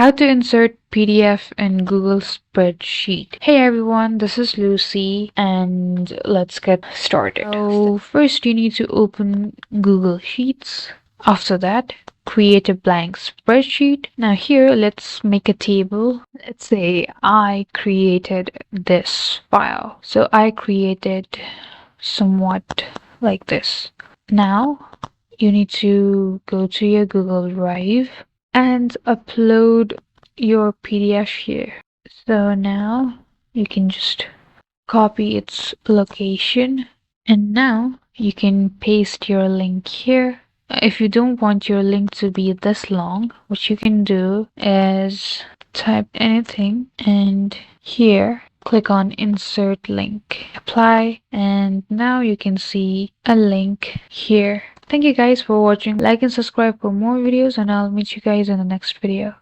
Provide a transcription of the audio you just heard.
How to insert PDF in Google Spreadsheet. Hey everyone, this is Lucy and let's get started. So first you need to open Google Sheets. After that, create a blank spreadsheet. Now here, let's make a table. Let's say I created this file. So I created somewhat like this. Now you need to go to your Google Drive and upload your PDF here. So now you can just copy its location, and now you can paste your link here. If you don't want your link to be this long, what you can do is type anything, and here click on insert link, apply, and now you can see a link here. Thank you guys for watching. Like and subscribe for more videos, and I'll meet you guys in the next video.